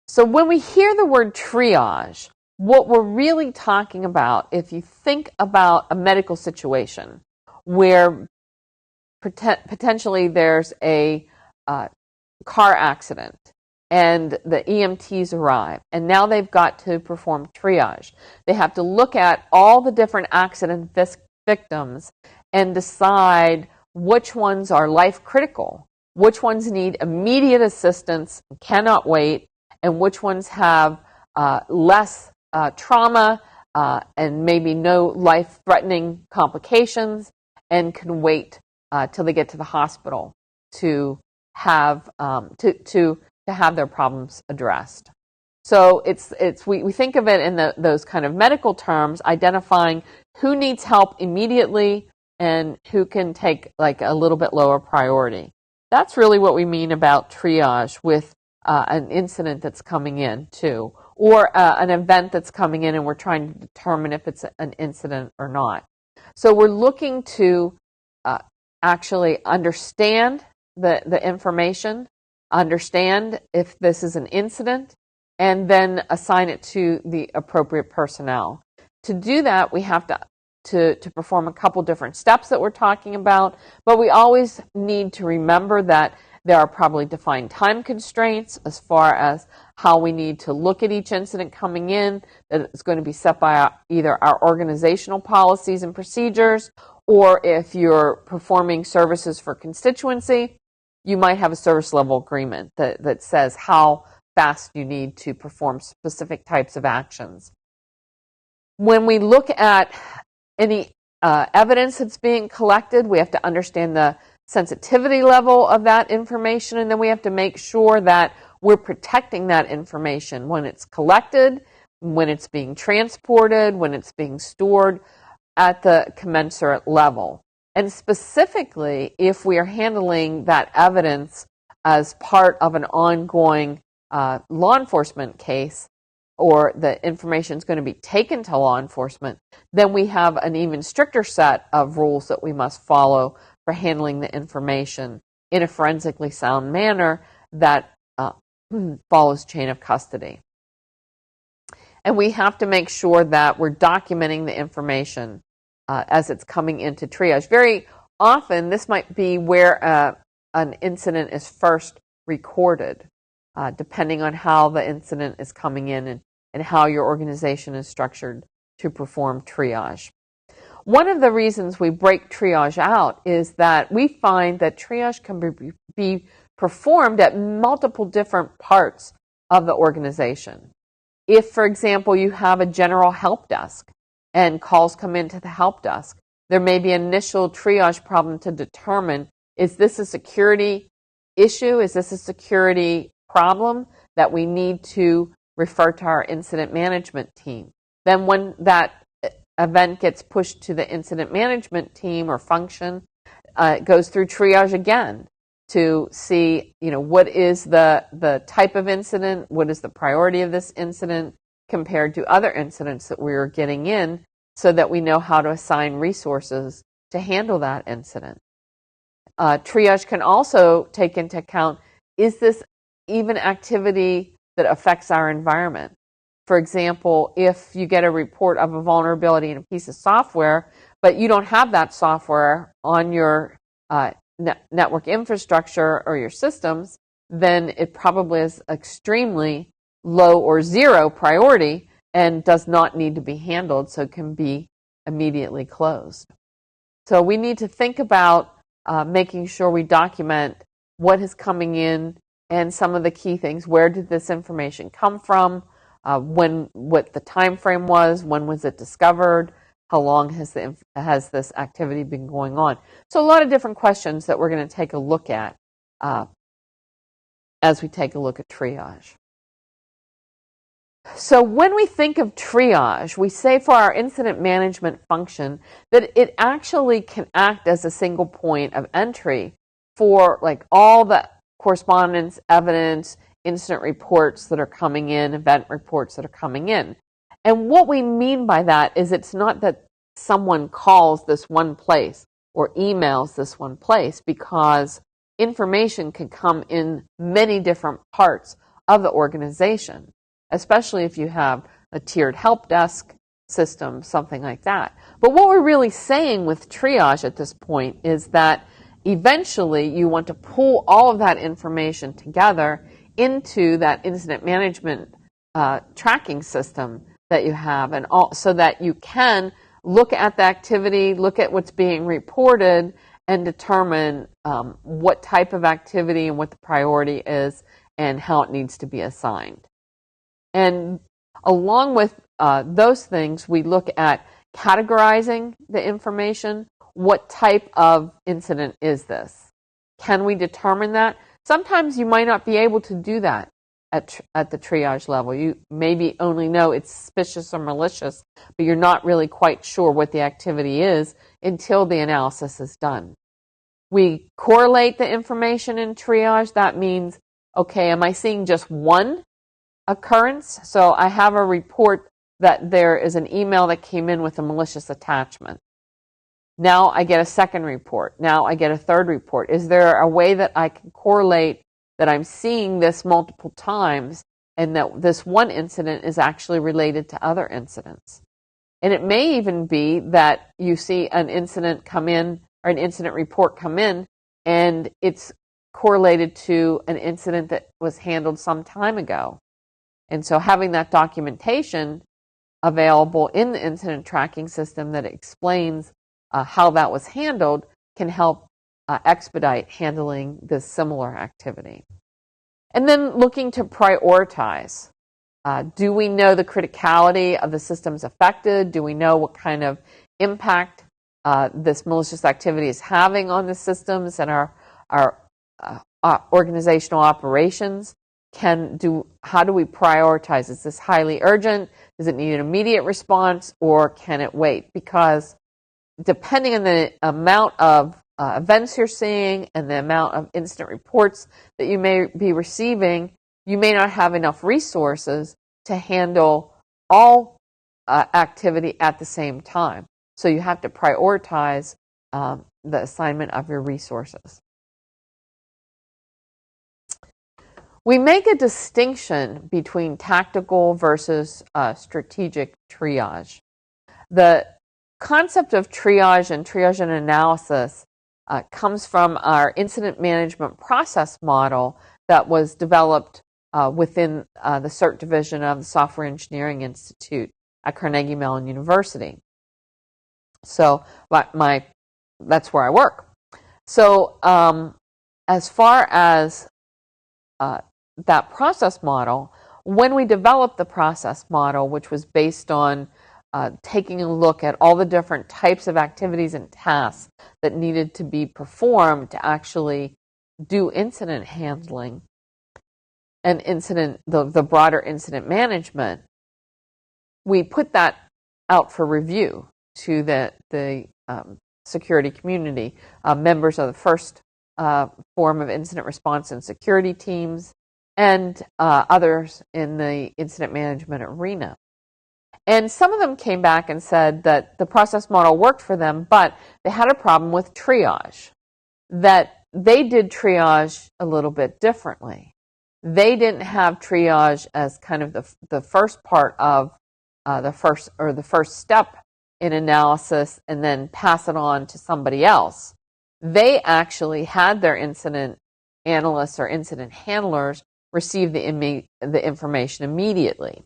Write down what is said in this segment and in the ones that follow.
So when we hear the word triage, what we're really talking about, if you think about a medical situation where potentially there's a car accident and the EMTs arrive, and now they've got to perform triage. They have to look at all the different accident victims and decide which ones are life critical, which ones need immediate assistance, cannot wait, and which ones have less trauma and maybe no life-threatening complications and can wait till they get to the hospital to have to have their problems addressed. So we think of it in those kind of medical terms, identifying who needs help immediately and who can take like a little bit lower priority. That's really what we mean about triage with an incident that's coming in too, or an event that's coming in and we're trying to determine if it's an incident or not. So we're looking to actually understand the information, understand if this is an incident, and then assign it to the appropriate personnel. To do that, we have to perform a couple different steps that we're talking about, but we always need to remember that there are probably defined time constraints as far as how we need to look at each incident coming in, that it's going to be set by either our organizational policies and procedures, or if you're performing services for constituency, you might have a service level agreement that says how fast you need to perform specific types of actions. When we look at any evidence that's being collected, we have to understand the sensitivity level of that information, and then we have to make sure that we're protecting that information when it's collected, when it's being transported, when it's being stored at the commensurate level. And specifically, if we are handling that evidence as part of an ongoing law enforcement case, or the information is going to be taken to law enforcement, then we have an even stricter set of rules that we must follow for handling the information in a forensically sound manner that follows chain of custody. And we have to make sure that we're documenting the information as it's coming into triage. Very often, this might be where an incident is first recorded, depending on how the incident is coming in and how your organization is structured to perform triage. One of the reasons we break triage out is that we find that triage can be performed at multiple different parts of the organization. If, for example, you have a general help desk and calls come into the help desk, there may be an initial triage problem to determine, is this a security issue? Is this a security problem that we need to refer to our incident management team? Then when that event gets pushed to the incident management team or function, it goes through triage again to see, what is the type of incident, what is the priority of this incident compared to other incidents that we're getting in, so that we know how to assign resources to handle that incident. Triage can also take into account, is this even activity that affects our environment? For example, if you get a report of a vulnerability in a piece of software, but you don't have that software on your network infrastructure or your systems, then it probably is extremely low or zero priority and does not need to be handled, so it can be immediately closed. So we need to think about making sure we document what is coming in and some of the key things. Where did this information come from? What the time frame was? When was it discovered? How long has this activity been going on? So a lot of different questions that we're going to take a look at as we take a look at triage. So when we think of triage, we say for our incident management function that it actually can act as a single point of entry for like all the correspondence, evidence, incident reports that are coming in, event reports that are coming in. And what we mean by that is it's not that someone calls this one place or emails this one place, because information can come in many different parts of the organization, especially if you have a tiered help desk system, something like that. But what we're really saying with triage at this point is that eventually you want to pull all of that information together into that incident management tracking system that you have, and so that you can look at the activity, look at what's being reported, and determine what type of activity and what the priority is and how it needs to be assigned. And along with those things, we look at categorizing the information. What type of incident is this? Can we determine that? Sometimes you might not be able to do that at the triage level. You maybe only know it's suspicious or malicious, but you're not really quite sure what the activity is until the analysis is done. We correlate the information in triage. That means, okay, am I seeing just one occurrence? So I have a report that there is an email that came in with a malicious attachment. Now I get a second report. Now I get a third report. Is there a way that I can correlate that I'm seeing this multiple times and that this one incident is actually related to other incidents? And it may even be that you see an incident come in, or an incident report come in, and it's correlated to an incident that was handled some time ago. And so having that documentation available in the incident tracking system that explains how that was handled can help expedite handling this similar activity. And then looking to prioritize. Do we know the criticality of the systems affected? Do we know what kind of impact this malicious activity is having on the systems and our organizational operations? How do we prioritize? Is this highly urgent? Does it need an immediate response, or can it wait? Because depending on the amount of events you're seeing and the amount of incident reports that you may be receiving, you may not have enough resources to handle all activity at the same time. So you have to prioritize the assignment of your resources. We make a distinction between tactical versus strategic triage. The concept of triage and analysis comes from our incident management process model that was developed within the CERT division of the Software Engineering Institute at Carnegie Mellon University. So that's where I work. So as far as that process model, when we developed the process model, which was based on taking a look at all the different types of activities and tasks that needed to be performed to actually do incident handling and the broader incident management, we put that out for review to the security community, members of the first form of incident response and security teams, and others in the incident management arena. And some of them came back and said that the process model worked for them, but they had a problem with triage, that they did triage a little bit differently. They didn't have triage as kind of the first part of the first step in analysis and then pass it on to somebody else. They actually had their incident analysts or incident handlers receive the information immediately.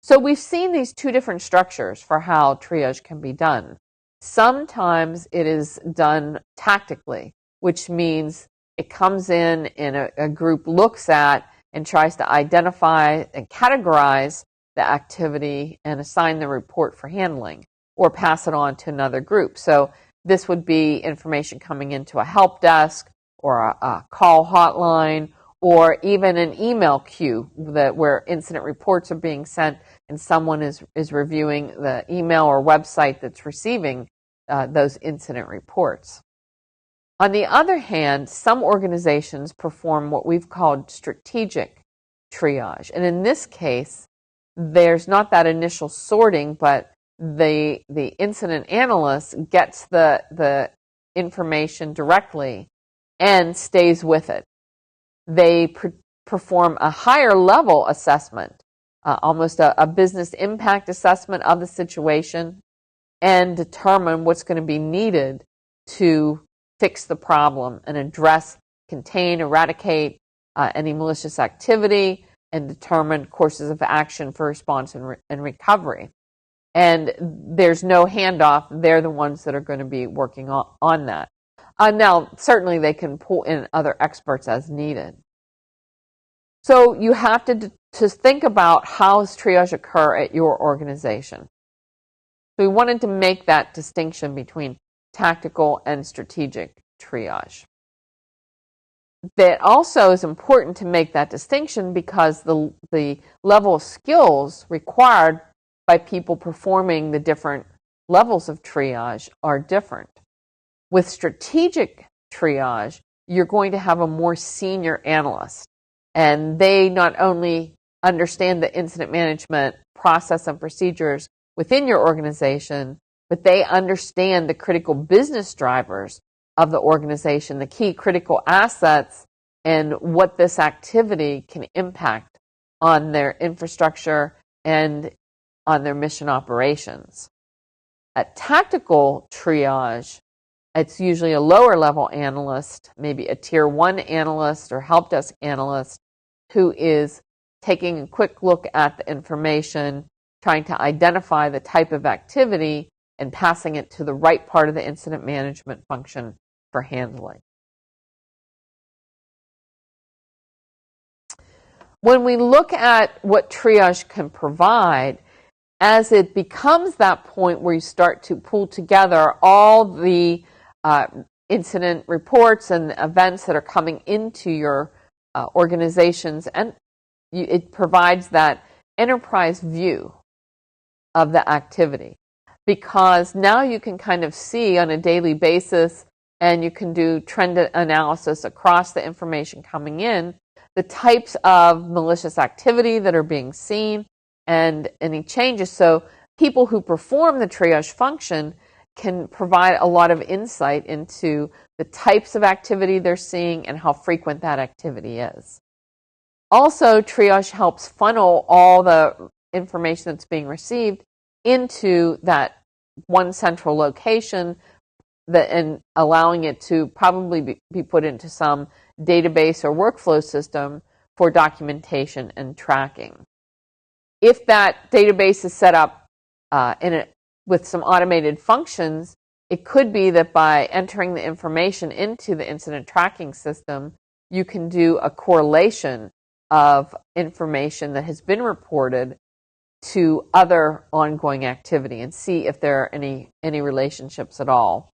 So we've seen these two different structures for how triage can be done. Sometimes it is done tactically, which means it comes in and a group looks at and tries to identify and categorize the activity and assign the report for handling or pass it on to another group. So this would be information coming into a help desk or a call hotline or even an email queue where incident reports are being sent and someone is reviewing the email or website that's receiving those incident reports. On the other hand, some organizations perform what we've called strategic triage. And in this case, there's not that initial sorting, but the incident analyst gets the information directly and stays with it. They perform a higher level assessment, almost a business impact assessment of the situation, and determine what's going to be needed to fix the problem and address, contain, eradicate any malicious activity, and determine courses of action for response and recovery. And there's no handoff. They're the ones that are going to be working on that. Now, certainly they can pull in other experts as needed. So you have to think about how does triage occur at your organization. So we wanted to make that distinction between tactical and strategic triage. That also is important to make that distinction because the level of skills required by people performing the different levels of triage are different. With strategic triage, you're going to have a more senior analyst, and they not only understand the incident management process and procedures within your organization, but they understand the critical business drivers of the organization, the key critical assets, and what this activity can impact on their infrastructure and on their mission operations. At tactical triage, it's usually a lower level analyst, maybe a tier 1 analyst or help desk analyst, who is taking a quick look at the information, trying to identify the type of activity, and passing it to the right part of the incident management function for handling. When we look at what triage can provide, as it becomes that point where you start to pull together all the incident reports and events that are coming into your organizations, and it provides that enterprise view of the activity, because now you can kind of see on a daily basis, and you can do trend analysis across the information coming in, the types of malicious activity that are being seen and any changes. So people who perform the triage function can provide a lot of insight into the types of activity they're seeing and how frequent that activity is. Also, triage helps funnel all the information that's being received into that one central location, and allowing it to probably be put into some database or workflow system for documentation and tracking. If that database is set up with some automated functions, it could be that by entering the information into the incident tracking system, you can do a correlation of information that has been reported to other ongoing activity and see if there are any relationships at all.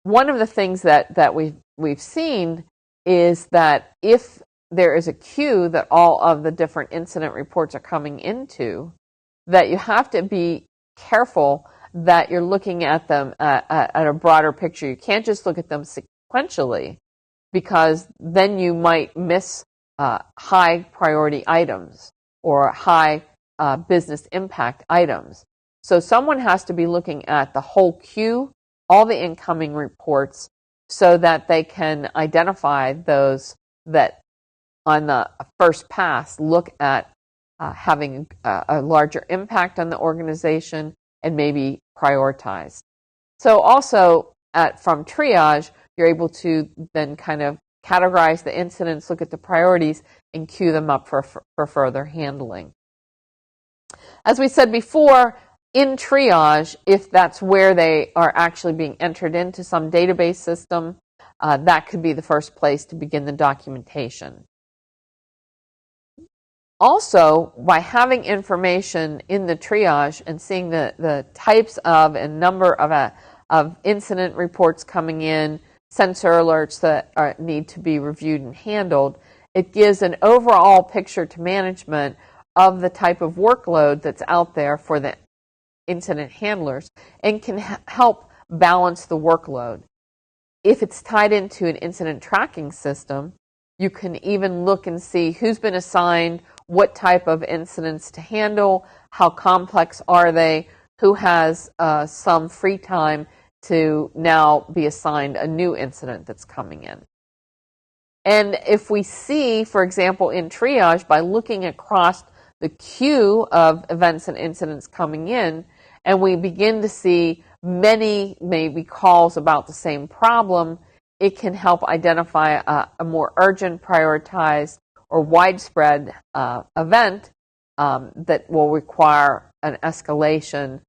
One of the things that we've seen is that if there is a queue that all of the different incident reports are coming into, that you have to be careful that you're looking at them at a broader picture. You can't just look at them sequentially, because then you might miss high priority items or high business impact items. So someone has to be looking at the whole queue, all the incoming reports, so that they can identify those that on the first pass look at having a larger impact on the organization and maybe prioritized. So also from triage, you're able to then kind of categorize the incidents, look at the priorities, and queue them up for further handling. As we said before, in triage, if that's where they are actually being entered into some database system, that could be the first place to begin the documentation. Also, by having information in the triage and seeing the types of and number of incident reports coming in, sensor alerts that need to be reviewed and handled, it gives an overall picture to management of the type of workload that's out there for the incident handlers and can help balance the workload. If it's tied into an incident tracking system, you can even look and see who's been assigned what type of incidents to handle, how complex are they, who has some free time to now be assigned a new incident that's coming in. And if we see, for example, in triage, by looking across the queue of events and incidents coming in, and we begin to see many maybe calls about the same problem, it can help identify a more urgent, prioritized, or widespread event that will require an escalation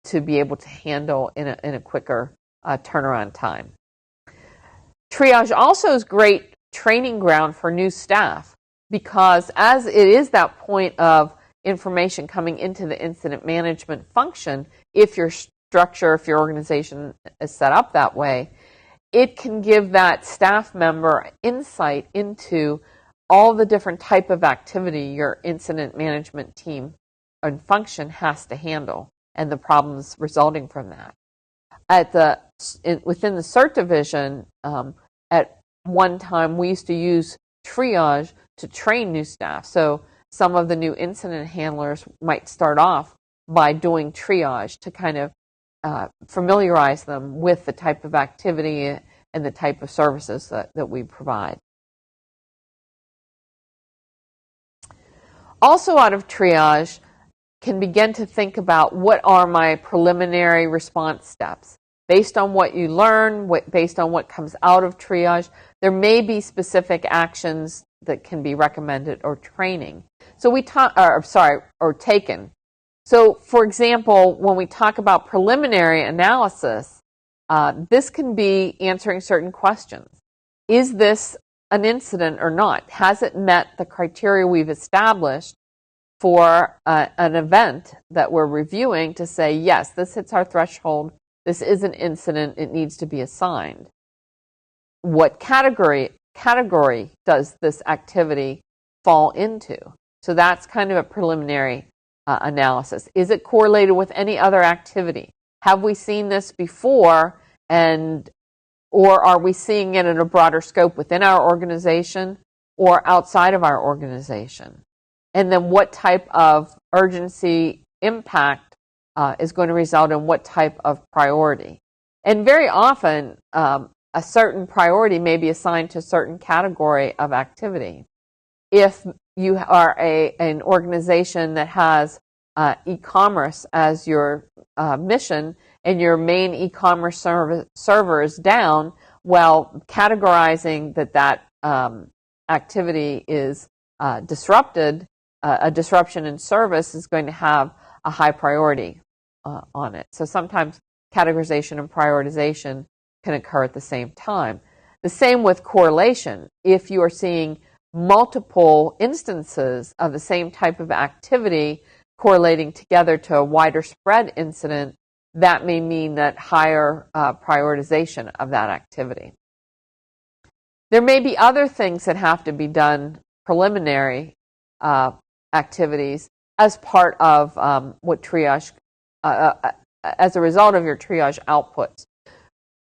to be able to handle in a quicker turnaround time. Triage also is great training ground for new staff, because as it is that point of information coming into the incident management function, if your structure, if your organization is set up that way, it can give that staff member insight into all the different type of activity your incident management team and function has to handle and the problems resulting from that. Within the CERT division, at one time we used to use triage to train new staff. So some of the new incident handlers might start off by doing triage to kind of familiarize them with the type of activity and the type of services that we provide. Also out of triage, can begin to think about what are my preliminary response steps. Based on what you learn, based on what comes out of triage, there may be specific actions that can be recommended or training. So or taken. So, for example, when we talk about preliminary analysis, this can be answering certain questions. Is this an incident or not? Has it met the criteria we've established for an event that we're reviewing to say, yes, this hits our threshold, this is an incident, it needs to be assigned? What category does this activity fall into? So that's kind of a preliminary analysis. Is it correlated with any other activity? Have we seen this before, or are we seeing it in a broader scope within our organization or outside of our organization? And then what type of urgency impact is going to result in what type of priority? And very often, a certain priority may be assigned to a certain category of activity. If you are an organization that has e-commerce as your mission and your main e-commerce server is down, well, categorizing that activity is disrupted, a disruption in service is going to have a high priority on it. So sometimes categorization and prioritization can occur at the same time. The same with correlation. If you are seeing multiple instances of the same type of activity correlating together to a wider spread incident, that may mean that higher prioritization of that activity. There may be other things that have to be done, preliminary activities, as part of what triage, as a result of your triage outputs.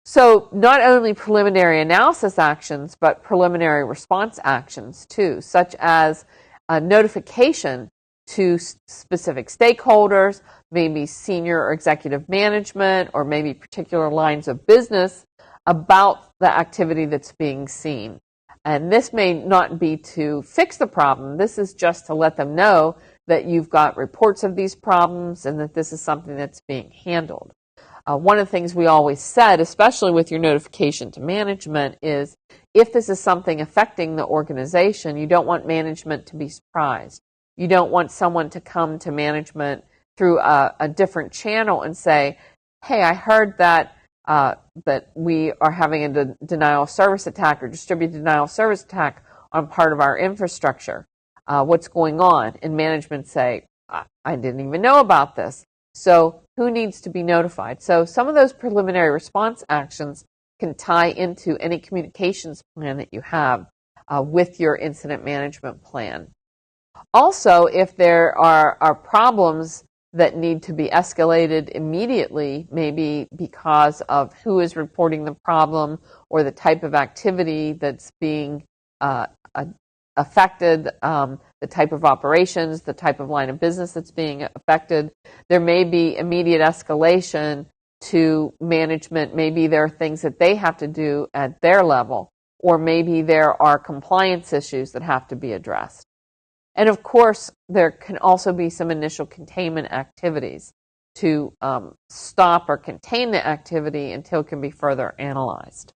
So not only preliminary analysis actions, but preliminary response actions too, such as notification to specific stakeholders, maybe senior or executive management, or maybe particular lines of business about the activity that's being seen. And this may not be to fix the problem. This is just to let them know that you've got reports of these problems and that this is something that's being handled. One of the things we always said, especially with your notification to management, is if this is something affecting the organization, you don't want management to be surprised. You don't want someone to come to management through a different channel and say, hey, I heard that we are having a denial of service attack or distributed denial of service attack on part of our infrastructure. What's going on? And management say, I didn't even know about this. So who needs to be notified? So some of those preliminary response actions can tie into any communications plan that you have with your incident management plan. Also, if there are problems that need to be escalated immediately, maybe because of who is reporting the problem or the type of activity that's being affected, the type of operations, the type of line of business that's being affected, there may be immediate escalation to management. Maybe there are things that they have to do at their level. or maybe there are compliance issues that have to be addressed. And of course, there can also be some initial containment activities to stop or contain the activity until it can be further analyzed.